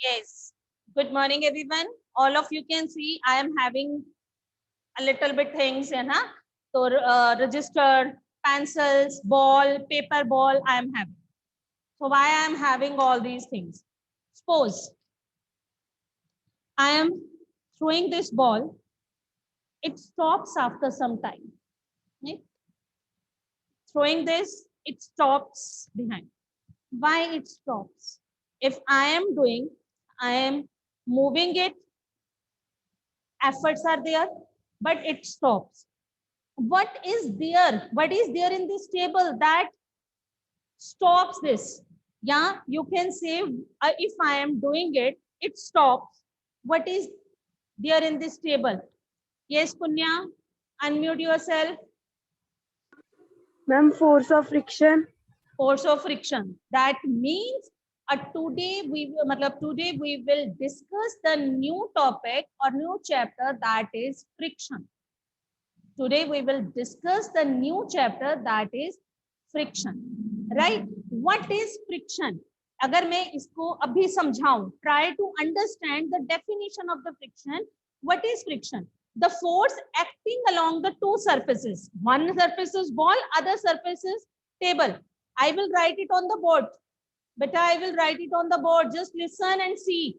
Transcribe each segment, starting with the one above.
Yes. Good morning, everyone. All of you can see I am having a little bit things, है ना? So register, pencils, ball, paper ball. I am having. So why I am having all these things? Suppose I am throwing this ball. It stops after some time. Right? Throwing this, it stops behind. Why it stops? If I am doing, I am moving it, efforts are there, but it stops. What is there? What is there in this table that stops this? Yeah, you can say if I am doing it, it stops. What is there in this table? Yes, Punya, unmute yourself. Ma'am, force of friction. Force of friction. That means today we will discuss the new topic or new chapter, that is friction. Today we will discuss the new chapter, that is friction. Right? What is friction? अगर मैं इसको अभी समझाऊं, try to understand the definition of the friction. What is friction? The force acting along the two surfaces. One surface is ball, other surface is table. I will write it on the board. Beta, I will write it on the board. Just listen and see.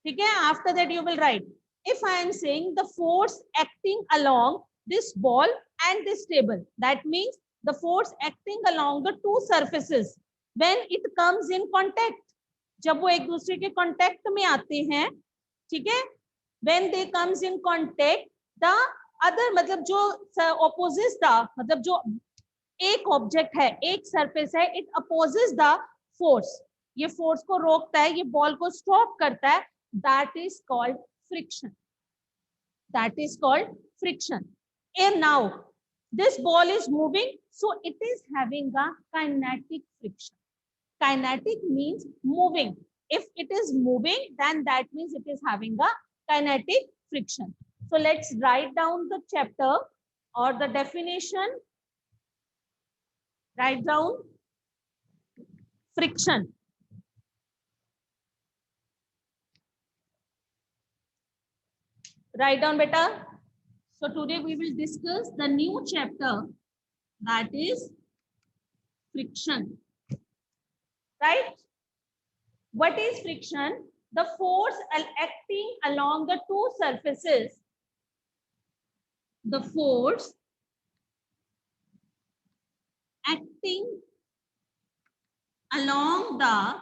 Okay? After that you will write. If I am saying the force acting along this ball and this table, that means the force acting along the two surfaces when it comes in contact. जब वो एक दूसरे के contact में आते हैं, ठीक है, when they comes in contact, the other मतलब जो opposes the मतलब जो एक ऑब्जेक्ट है, एक सरफेस है, इट अपोजेस द फोर्स, ये फोर्स को रोकता है, ये बॉल को स्टॉप करता है, that is called friction. That is called friction. And now this ball is moving, so it is having a kinetic friction. Kinetic means moving. If it is moving, then that means it is having a kinetic friction. So let's write down the chapter or the definition. Write down friction. Write down, beta. So today we will discuss the new chapter, that is friction. Right? What is friction? The force acting along the two surfaces. The force acting along the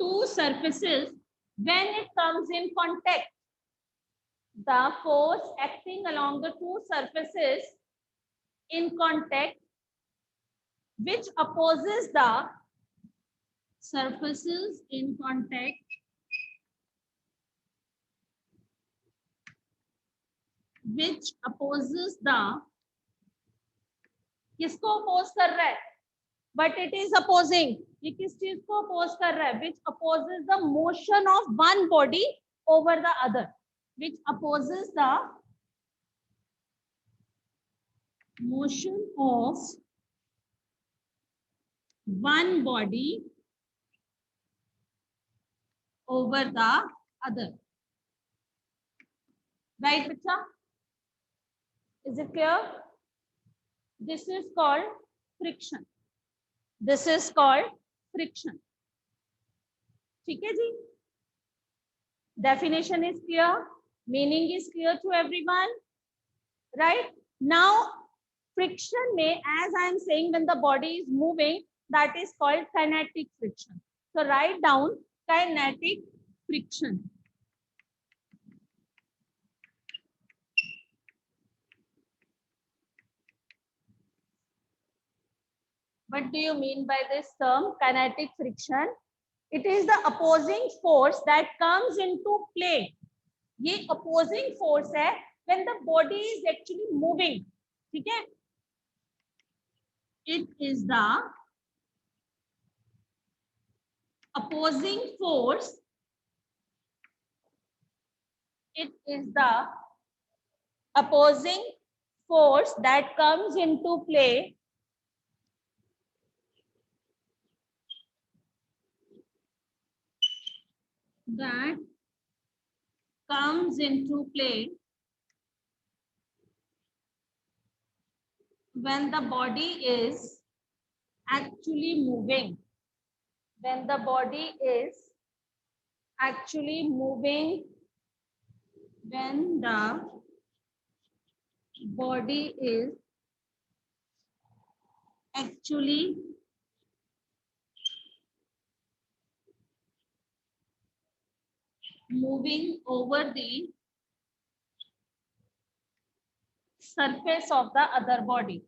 two surfaces when it comes in contact. The force acting along the two surfaces in contact, which opposes the surfaces in contact which opposes the, किसको oppose कर रहा है? But it is opposing. ये किस चीज को oppose कर रहा है? Which opposes the motion of one body over the other. Which opposes the motion of one body over the other. Right, Bicha? Is it clear? This is called friction. This is called friction. ठीक है जी? Definition is clear. Meaning is clear to everyone. Right? Now, friction may, as I am saying, when the body is moving, that is called kinetic friction. So write down kinetic friction. What do you mean by this term, kinetic friction? It is the opposing force that comes into play. ये opposing force है when the body is actually moving. ठीक है? It is the opposing force. It is the opposing force that comes into play that comes into play when the body is actually moving. When the body is actually moving, when the body is actually moving over the surface of the other body.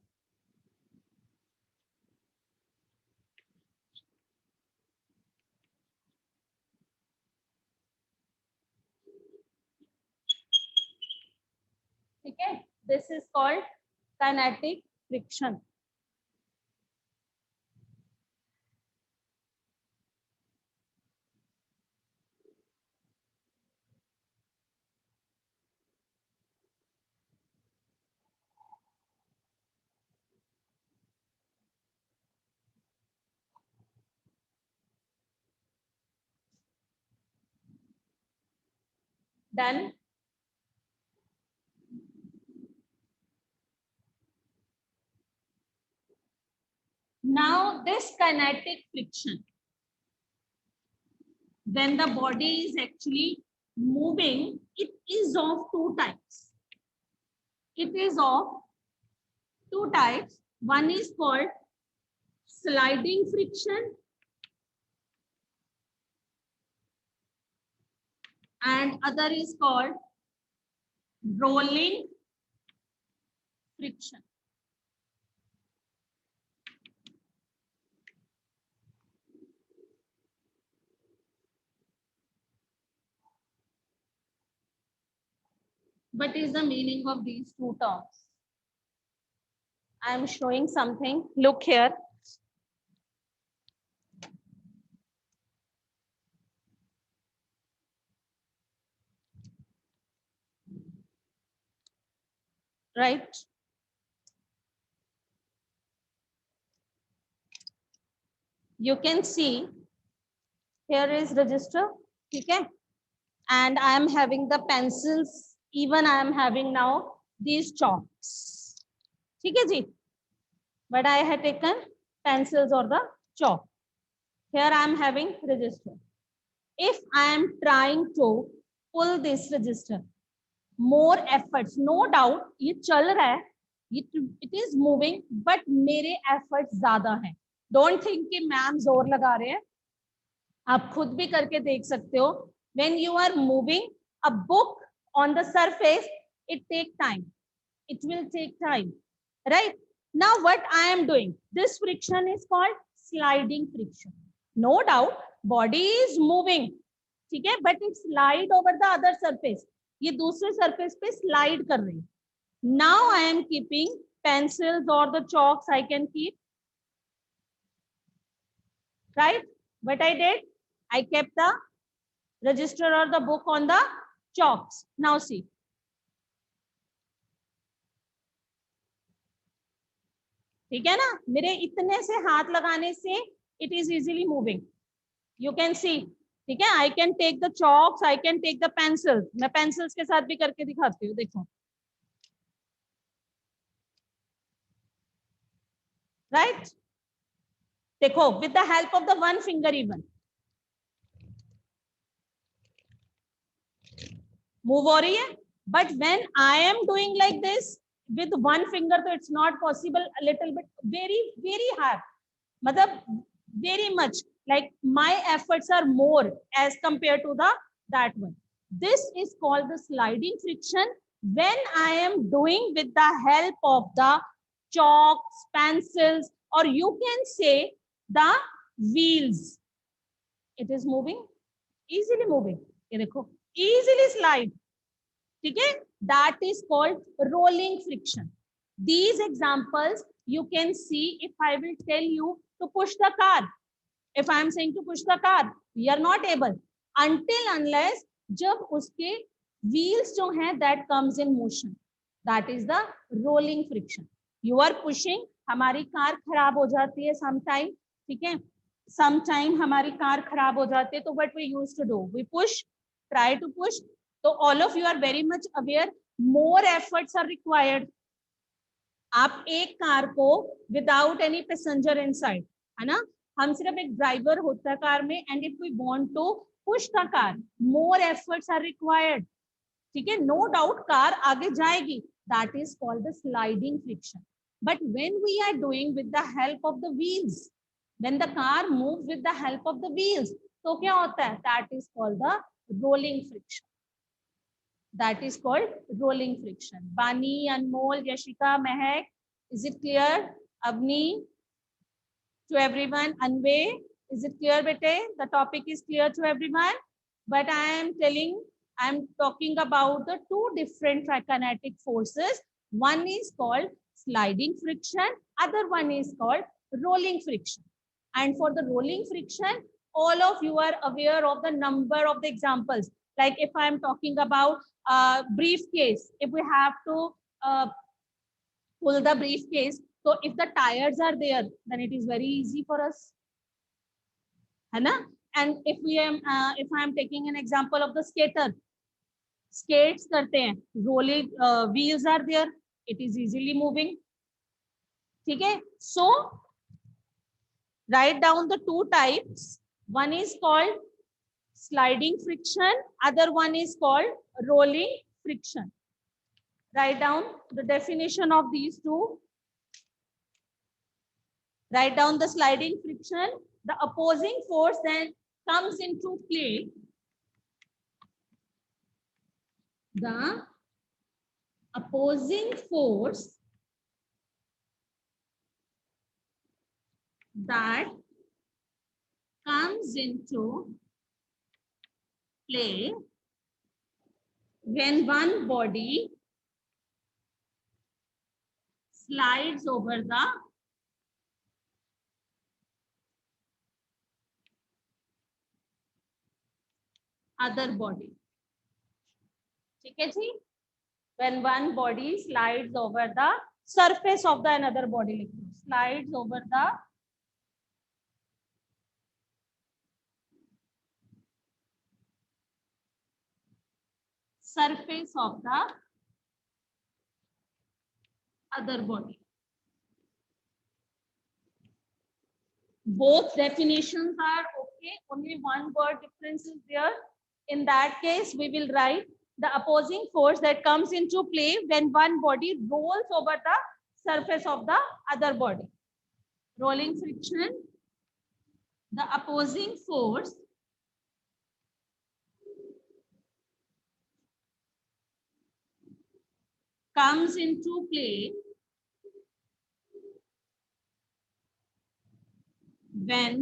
Okay, this is called kinetic friction. Done. Now this kinetic friction, when the body is actually moving, it is of two types. It is of two types. One is called sliding friction and other is called rolling friction. What is the meaning of these two terms? I am showing something. Look here. Right? You can see here is register. Okay. And I am having the pencils. Even I am having now these chalks. Okay, ji. But I had taken pencils or the chalk. Here I am having register. If I am trying to pull this register, more efforts, no doubt, ये चल रहा है, it is moving, but मेरे efforts ज़्यादा हैं. Don't think कि ma'am जोर लगा रहे हैं. आप खुद भी करके देख सकते हो. When you are moving a book on the surface, it take time. It will take time, right? Now what I am doing, this friction is called sliding friction. No doubt, body is moving, ठीक है, but it slide over the other surface. ये दूसरे surface पे slide कर रही है. Now I am keeping pencils or the chalks I can keep, right? What I did, I kept the register or the book on the chalks. Now see. ठीक है ना, मेरे इतने से हाथ लगाने से it is easily moving. You can see. ठीक है, I can take the chalks, I can take the pencils. मैं pencils के साथ भी करके दिखाती हूँ, देखो. Right? देखो, with the help of the one finger even. Move हो रही है. But when I am doing like this with one finger, so it's not possible. A little bit, very hard. मतलब very much. Like my efforts are more as compared to that one. This is called the sliding friction when I am doing with the help of the chalks, pencils, or you can say the wheels. It is moving, easily moving. ये देखो, easily slide. ठीक है? That is called rolling friction. These examples you can see if I will tell you to push the car. If I am saying to push the car, we are not able until unless जब उसके wheels जो हैं that comes in motion. That is the rolling friction. You are pushing, हमारी car खराब हो जाती है sometime, ठीक है? समटाइम हमारी कार खराब हो जाती है, तो what we use to do, we push, try to push. तो all of you are very much aware, more efforts are required. आप एक कार को विदाउट एनी पैसेंजर इनसाइड, है ना, हम सिर्फ एक ड्राइवर होता है कार में, and if we want to push the car, more efforts are required. ठीक है, नो डाउट कार आगे जाएगी, that is called the sliding friction. But when we are doing with the help of the wheels, when the car move with the help of the wheels, तो क्या होता है, that is called the rolling friction. That is called rolling friction. Bani, Anmol, Yashika, Mehak, is it clear? Avni, to everyone. Anve, is it clear, bete? The topic is clear to everyone. But I am talking about the two different kinetic forces. One is called sliding friction, other one is called rolling friction. And for the rolling friction, all of you are aware of the number of the examples. Like if I am talking about briefcase, if we have to pull the briefcase, so if the tires are there, then it is very easy for us, है ना? And if I am taking an example of the skater, skates करते हैं, rolling wheels are there, it is easily moving. ठीक है? So write down the two types. One is called sliding friction, other one is called rolling friction. Write down the definition of these two. Write down the sliding friction. The opposing force then comes into play. The opposing force that comes into play when one body slides over the other body. ठीक है जी? When one body slides over the surface of the another body, slides over the surface of the other body. Both definitions are okay, only one word difference is there. In that case, we will write the opposing force that comes into play when one body rolls over the surface of the other body. Rolling friction, the opposing force comes into play when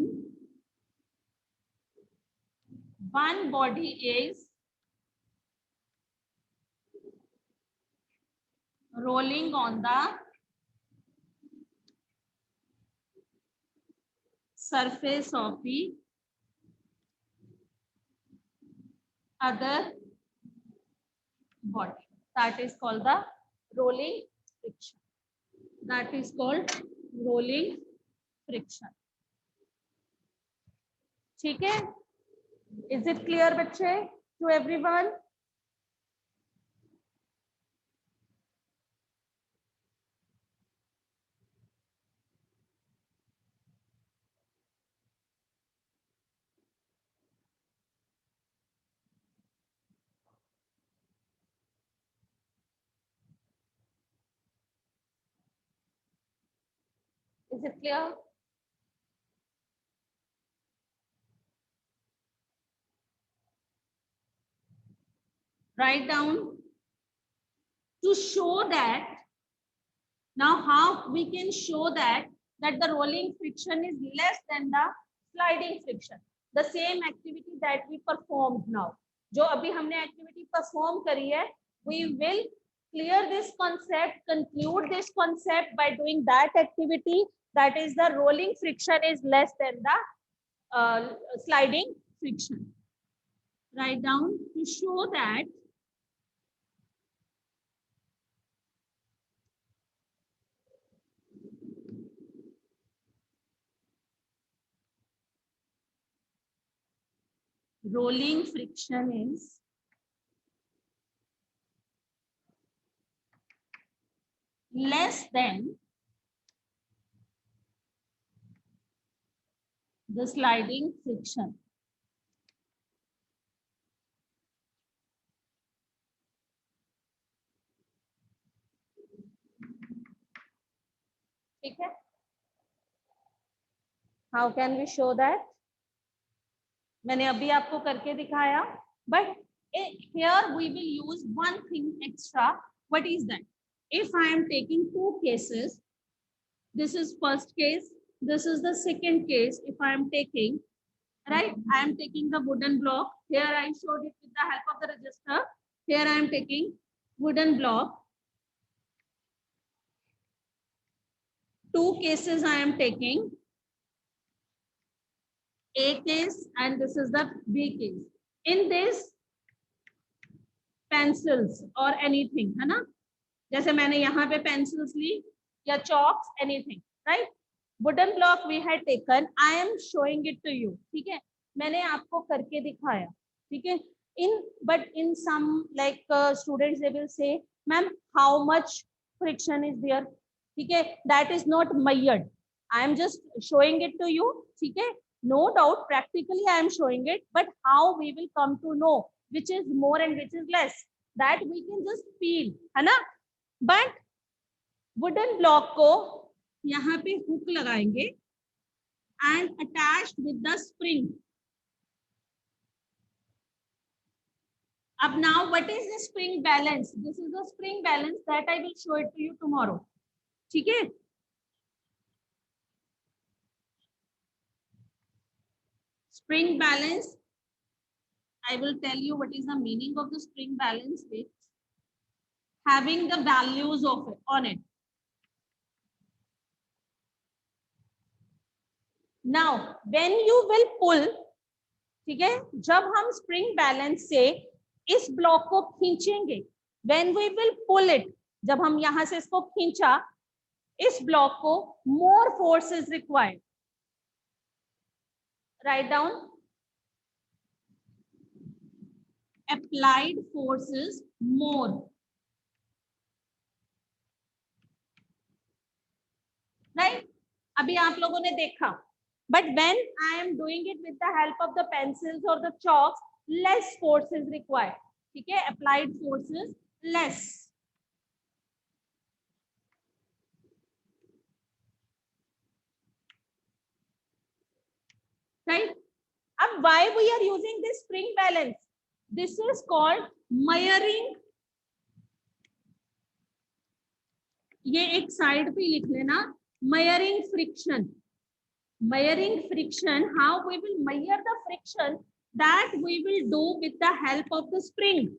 one body is rolling on the surface of the other body. That is called the rolling friction. That is called rolling friction. ठीक है? Is it clear, बच्चे, to everyone? Is it clear? Write down to show that. Now, how we can show that the rolling friction is less than the sliding friction? The same activity that we performed now. जो अभी हमने activity perform करी है, we will clear this concept, conclude this concept by doing that activity. That is, the rolling friction is less than the sliding friction. Write down to show that rolling friction is less than the sliding friction. ठीक है? How can we show that? मैंने अभी आपको करके दिखाया, but here we will use one thing extra. What is that? If I am taking two cases, this is first case, this is the second case. If I am taking, right, I am taking the wooden block. Here I showed it with the help of the register. Here I am taking wooden block. Two cases I am taking. A case and this is the B case. In this, pencils or anything, है ना? जैसे मैंने यहाँ पे pencils ली या chalks, anything, right? Wooden block we had taken. I am showing it to you. ठीक है? मैंने आपको करके दिखाया. ठीक है? But in some like students they will say, ma'am, how much friction is there? ठीक है? That is not measured. I am just showing it to you. ठीक है? No doubt, practically I am showing it, but how we will come to know which is more and which is less, that we can just feel, है ना? But wooden block को यहाँ पे hook लगाएंगे and attached with the spring. Ab now, what is the spring balance? This is the spring balance that I will show it to you tomorrow. ठीक है? Spring balance, I will tell you what is the meaning of the spring balance with having the values of it on it. Now, when you will pull, ठीक है, जब हम spring balance से इस block को खींचेंगे, when we will pull it, जब हम यहां से इसको खींचा, इस ब्लॉक को, more force is required. Write down. Applied forces more. Right? अभी आप लोगों ने देखा. But when I am doing it with the help of the pencils or the chalks, less force is required. ठीक है? Applied forces less. Right? अब why we are using this spring balance? This is called measuring. ये एक side पे लिख लेना, measuring friction. Measuring friction, how we will measure the friction, that we will do with the help of the spring.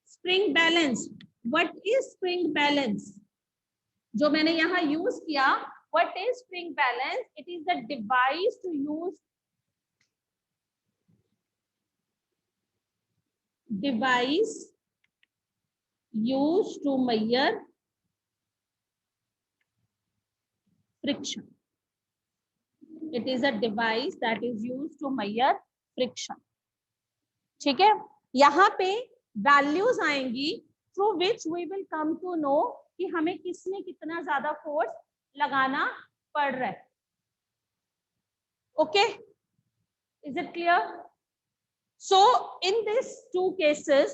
Spring balance. What is spring balance? जो मैंने यहाँ use किया, what is spring balance? It is the device to use, device used to measure friction. It is a device that is used to measure friction. ठीक है? यहाँ पे values आएंगी through which we will come to know कि हमें किसमें कितना ज्यादा फोर्स लगाना पड़ रहा है. Okay? Is it clear? So in these two cases,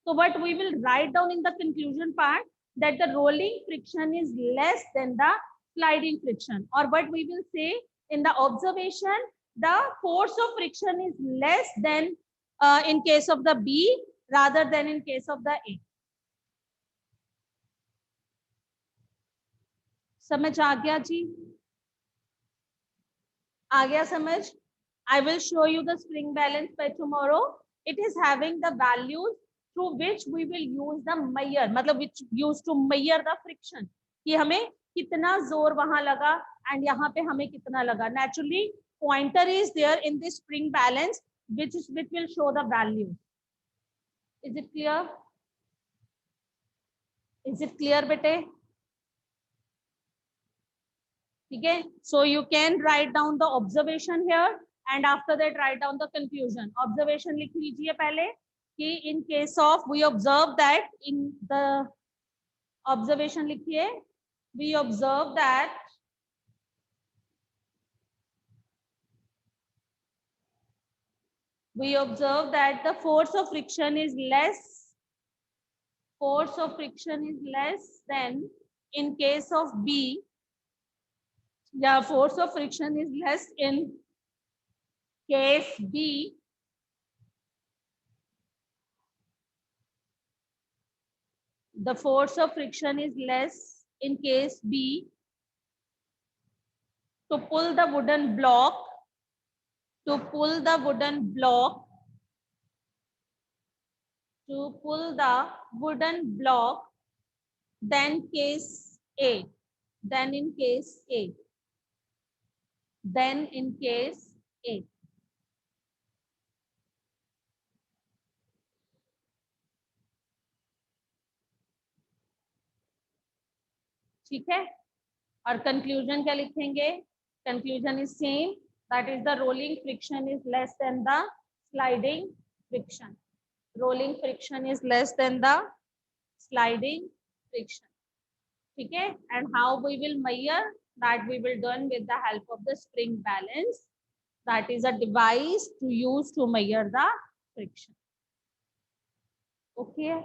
so what we will write down in the conclusion part, that the rolling friction is less than the sliding friction, or what we will say in the observation, the force of friction is less than in case of the B rather than in case of the A. समझ आ गया जी? आ गया समझ? I will show you the spring balance by tomorrow. It is having the values through which we will use the measure, मतलब which used to measure the friction, कि हमें कितना जोर वहां लगा and यहाँ पे हमें कितना लगा. Naturally, pointer is there in this spring balance, which will show the value. Is it clear? Is it clear, bete? ठीक है? So you can write down the observation here and after that write down the conclusion. Observation लिख लीजिए पहले कि in case of we observe that in the observation लिखिए we observe that the force of friction is less than in case of B. Yeah, force of friction is less in case B the force of friction is less in case B to pull the wooden block then case A then in case A ठीक है और conclusion क्या लिखेंगे conclusion is same that is the rolling friction is less than the sliding friction rolling friction is less than the sliding friction ठीक है and how we will measure that we will done with the help of the spring balance that is a device to use to measure the friction okay